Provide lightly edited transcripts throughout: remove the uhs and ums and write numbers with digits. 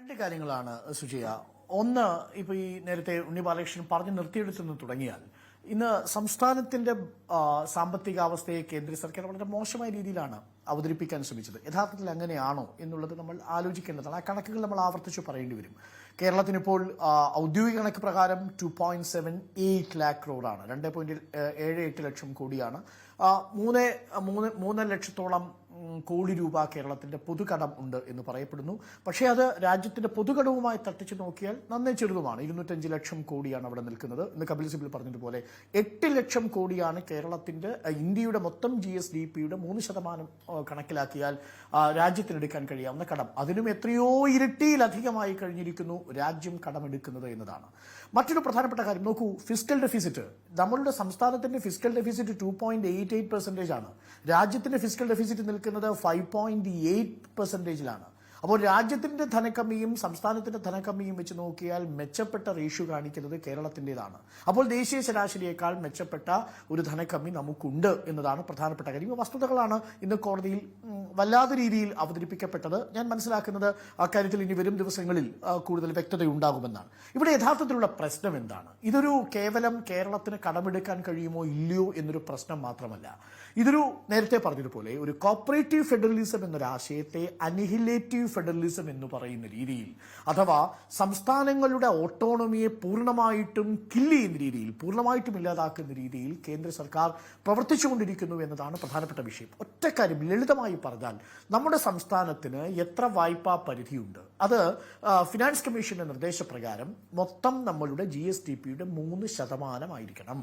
രണ്ട് കാര്യങ്ങളാണ് സുജയ. ഒന്ന്, ഇപ്പോൾ ഈ നേരത്തെ ഉണ്ണി ബാലകൃഷ്ണൻ പറഞ്ഞു നിർത്തിയെടുത്തുനിന്ന് തുടങ്ങിയാൽ ഇന്ന് സംസ്ഥാനത്തിന്റെ സാമ്പത്തികാവസ്ഥയെ കേന്ദ്ര സർക്കാർ വളരെ മോശമായ രീതിയിലാണ് അവതരിപ്പിക്കാൻ ശ്രമിച്ചത്. യഥാർത്ഥത്തിൽ അങ്ങനെയാണോ എന്നുള്ളത് നമ്മൾ ആലോചിക്കേണ്ടതാണ്. ആ കണക്കുകൾ നമ്മൾ ആവർത്തിച്ച് പറയേണ്ടി വരും. കേരളത്തിനിപ്പോൾ ഔദ്യോഗിക കണക്ക് പ്രകാരം 2.78 lakh crore 2.78 ലക്ഷം കോടിയാണ്. 3 ലക്ഷത്തോളം കോടി രൂപ കേരളത്തിന്റെ പൊതുകടം ഉണ്ട് എന്ന് പറയപ്പെടുന്നു. പക്ഷേ അത് രാജ്യത്തിന്റെ പൊതുകടവുമായി തട്ടിച്ചു നോക്കിയാൽ നന്നേ ചെറുതുമാണ്. 205 ലക്ഷം കോടിയാണ് അവിടെ നിൽക്കുന്നത്. ഇന്ന് കപിൽ സിബൽ പറഞ്ഞതുപോലെ 8 ലക്ഷം കോടിയാണ് കേരളത്തിന്റെ ഇന്ത്യയുടെ മൊത്തം GSDPയുടെ 3% കണക്കിലാക്കിയാൽ രാജ്യത്തിനെടുക്കാൻ കഴിയാവുന്ന കടം. അതിനും എത്രയോ ഇരട്ടിയിലധികമായി കഴിഞ്ഞിരിക്കുന്നു രാജ്യം കടമെടുക്കുന്നത് എന്നതാണ് മറ്റൊരു പ്രധാനപ്പെട്ട കാര്യം. നോക്കൂ, ഫിസ്ക്കൽ ഡെഫിസിറ്റ്, നമ്മളുടെ സംസ്ഥാനത്തിന്റെ ഫിസ്ക്കൽ ഡെഫിസിറ്റ് 2.88% ആണ്. രാജ്യത്തിന്റെ ഫിസ്ക്കൽ ഡെഫിസിറ്റ് നിൽക്കുന്നത് 5.8%. അപ്പോൾ രാജ്യത്തിന്റെ ധനക്കമ്മിയും സംസ്ഥാനത്തിന്റെ ധനക്കമ്മിയും വെച്ച് നോക്കിയാൽ മെച്ചപ്പെട്ട റേഷ്യോ കാണിക്കുന്നത് കേരളത്തിൻ്റെതാണ്. അപ്പോൾ ദേശീയ ശരാശരിയേക്കാൾ മെച്ചപ്പെട്ട ഒരു ധനക്കമ്മി നമുക്കുണ്ട് എന്നതാണ് പ്രധാനപ്പെട്ട കാര്യം. വസ്തുതകളാണ് ഇന്ന് കോടതിയിൽ വല്ലാത്ത രീതിയിൽ അവതരിപ്പിക്കപ്പെട്ടത്. ഞാൻ മനസ്സിലാക്കുന്നത് അക്കാര്യത്തിൽ ഇനി വരും ദിവസങ്ങളിൽ കൂടുതൽ വ്യക്തതയുണ്ടാകുമെന്നാണ്. ഇവിടെ യഥാർത്ഥത്തിലുള്ള പ്രശ്നം എന്താണ്? ഇതൊരു കേവലം കേരളത്തിന് കടമെടുക്കാൻ കഴിയുമോ ഇല്ലയോ എന്നൊരു പ്രശ്നം മാത്രമല്ല. ഇതൊരു നേരത്തെ പറഞ്ഞതുപോലെ ഒരു കോപ്പറേറ്റീവ് ഫെഡറലിസം എന്നൊരു ആശയത്തെ അനിഹിലേറ്റീവ് ഫെഡറലിസം എന്ന് പറയുന്ന രീതിയിൽ, അഥവാ സംസ്ഥാനങ്ങളുടെ ഓട്ടോണമിയെ പൂർണ്ണമായിട്ടും കില്ല് ചെയ്യുന്ന രീതിയിൽ, പൂർണ്ണമായിട്ടും ഇല്ലാതാക്കുന്ന രീതിയിൽ കേന്ദ്ര സർക്കാർ പ്രവർത്തിച്ചുകൊണ്ടിരിക്കുന്നു എന്നതാണ് പ്രധാനപ്പെട്ട വിഷയം. ഒറ്റക്കാര്യം ലളിതമായി പറഞ്ഞാൽ, നമ്മുടെ സംസ്ഥാനത്തിന് എത്ര വായ്പാ പരിധിയുണ്ട്? അത് ഫിനാൻസ് കമ്മീഷന്റെ നിർദ്ദേശപ്രകാരം മൊത്തം നമ്മളുടെ GSDPയുടെ 3% ആയിരിക്കണം.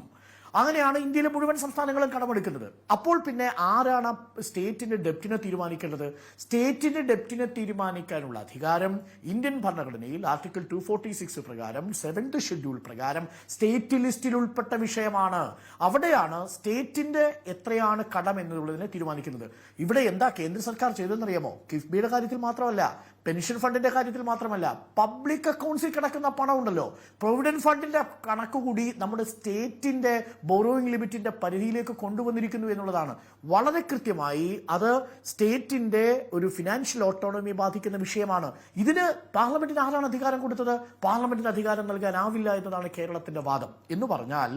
അങ്ങനെയാണ് ഇന്ത്യയിലെ മുഴുവൻ സംസ്ഥാനങ്ങളും കടമെടുക്കുന്നത്. അപ്പോൾ പിന്നെ ആരാണ് സ്റ്റേറ്റിന്റെ ഡെപ്റ്റിനെ തീരുമാനിക്കേണ്ടത്? സ്റ്റേറ്റിന്റെ ഡെപ്റ്റിനെ തീരുമാനിക്കാനുള്ള അധികാരം ഇന്ത്യൻ ഭരണഘടനയിൽ ആർട്ടിക്കിൾ 246 പ്രകാരം 7th ഷെഡ്യൂൾ പ്രകാരം സ്റ്റേറ്റ് ലിസ്റ്റിൽ ഉൾപ്പെട്ട വിഷയമാണ്. അവിടെയാണ് സ്റ്റേറ്റിന്റെ എത്രയാണ് കടം എന്നുള്ളതിനെ തീരുമാനിക്കുന്നത്. ഇവിടെ എന്താ കേന്ദ്ര സർക്കാർ ചെയ്തതെന്നറിയാമോ? കിഫ്ബിയുടെ കാര്യത്തിൽ മാത്രമല്ല, പെൻഷൻ ഫണ്ടിന്റെ കാര്യത്തിൽ മാത്രമല്ല, പബ്ലിക് അക്കൗണ്ട്സിൽ കിടക്കുന്ന പണം ഉണ്ടല്ലോ, പ്രൊവിഡന്റ് ഫണ്ടിന്റെ കണക്ക് കൂടി നമ്മുടെ സ്റ്റേറ്റിന്റെ ബോറോയിങ് ലിമിറ്റിന്റെ പരിധിയിലേക്ക് കൊണ്ടുവന്നിരിക്കുന്നു എന്നുള്ളതാണ്. വളരെ കൃത്യമായി അത് സ്റ്റേറ്റിന്റെ ഒരു ഫിനാൻഷ്യൽ ഓട്ടോണമി ബാധിക്കുന്ന വിഷയമാണ്. ഇതിന് പാർലമെന്റിന് ആരാണ് അധികാരം കൊടുത്തത്? പാർലമെന്റിന് അധികാരം നൽകാനാവില്ല എന്നതാണ് കേരളത്തിന്റെ വാദം. എന്ന് പറഞ്ഞാൽ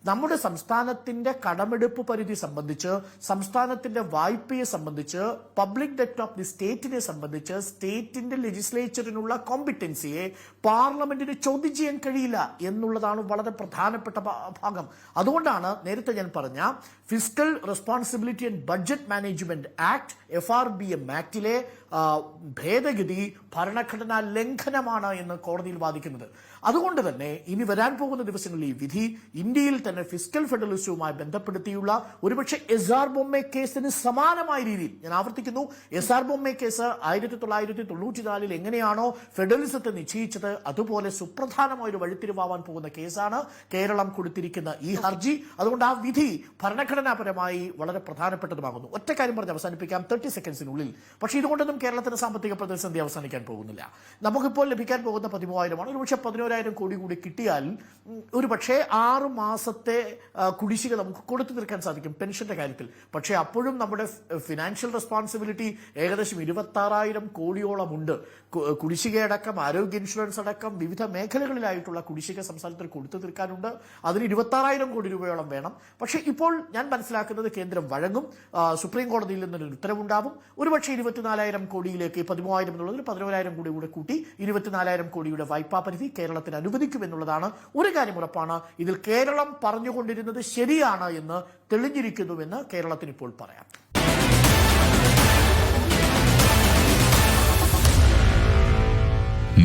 നമ്മുടെ സംസ്ഥാനത്തിന്റെ കടമെടുപ്പ് പരിധി സംബന്ധിച്ച്, സംസ്ഥാനത്തിന്റെ വായ്പയെ സംബന്ധിച്ച്, പബ്ലിക് ഡെറ്റ് ഓഫ് ദി സ്റ്റേറ്റിനെ സംബന്ധിച്ച് സ്റ്റേറ്റിന്റെ ലെജിസ്ലേച്ചറിനുള്ള കോമ്പിറ്റൻസിയെ പാർലമെന്റിന് ചോദ്യം ചെയ്യാൻ കഴിയില്ല എന്നുള്ളതാണ് വളരെ പ്രധാനപ്പെട്ട ഭാഗം. അതുകൊണ്ടാണ് നേരത്തെ ഞാൻ പറഞ്ഞ fiscal responsibility and budget management act FRBM ആക്ടിലെ ഭേദഗതി ഭരണഘടനാ ലംഘനമാണ് എന്ന് കോടതിയിൽ വാദിക്കുന്നത്. അതുകൊണ്ട് തന്നെ ഇനി വരാൻ പോകുന്ന ദിവസങ്ങളിൽ ഈ വിധി ഇന്ത്യയിൽ തന്നെ ഫിസ്ക്കൽ ഫെഡറലിസവുമായി ബന്ധപ്പെടുത്തിയുള്ള ഒരുപക്ഷെ SR ബൊമ്മെ കേസിന് സമാനമായ രീതിയിൽ, ഞാൻ ആവർത്തിക്കുന്നു, SR ബൊമ്മെ കേസ് 1994 എങ്ങനെയാണോ ഫെഡറലിസത്തെ നിശ്ചയിച്ചത്, അതുപോലെ സുപ്രധാനമായ ഒരു വഴിത്തിരിവാൻ പോകുന്ന കേസാണ് കേരളം കൊടുത്തിരിക്കുന്ന ഈ ഹർജി. അതുകൊണ്ട് ആ വിധി ഭരണഘടനാപരമായി വളരെ പ്രധാനപ്പെട്ടതുമാകുന്നു. ഒറ്റ കാര്യം പറഞ്ഞ് അവസാനിപ്പിക്കാം 30 സെക്കൻഡ്സിനുള്ളിൽ. പക്ഷേ ഇതുകൊണ്ടൊന്നും കേരളത്തിന് സാമ്പത്തിക പ്രതിസന്ധി അവസാനിക്കാൻ പോകുന്നില്ല. നമുക്കിപ്പോൾ ലഭിക്കാൻ പോകുന്ന 13,000 ഒരുപക്ഷെ 11,000 കോടി കൂടി കിട്ടിയാൽ ഒരു പക്ഷേ 6 മാസത്തെ കുടിശ്ശിക നമുക്ക് കൊടുത്തു തീർക്കാൻ സാധിക്കും പെൻഷന്റെ കാര്യത്തിൽ. പക്ഷേ അപ്പോഴും നമ്മുടെ ഫിനാൻഷ്യൽ റെസ്പോൺസിബിലിറ്റി ഏകദേശം 26,000 കോടിയോളം ഉണ്ട്. കുടിശ്ശികയടക്കം, ആരോഗ്യ ഇൻഷുറൻസ് അടക്കം വിവിധ മേഖലകളിലായിട്ടുള്ള കുടിശ്ശിക സംസ്ഥാനത്തിൽ കൊടുത്തു തീർക്കാനുണ്ട്. അതിന് 26,000 കോടി രൂപയോളം വേണം. പക്ഷേ ഇപ്പോൾ ഞാൻ മനസ്സിലാക്കുന്നത് കേന്ദ്രം വഴങ്ങും. സുപ്രീം കോടതിയിൽ നിന്നൊരു ഉത്തരവുണ്ടാവും. ഒരുപക്ഷെ 24,000 കോടിയിലേക്ക് 13,000 എന്നുള്ളതിൽ 11,000 കോടി കൂടെ കൂട്ടി 24,000 കോടിയുടെ വായ്പാ പരിധി കേരളത്തിന് അനുവദിക്കുമെന്നുള്ളതാണ്. ഒരു കാര്യം ഉറപ്പാണ്, ഇതിൽ കേരളം പറഞ്ഞുകൊണ്ടിരുന്നത് ശരിയാണ് എന്ന് തെളിഞ്ഞിരിക്കുന്നുവെന്ന് കേരളത്തിന് ഇപ്പോൾ പറയാം.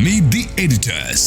Meet the editors.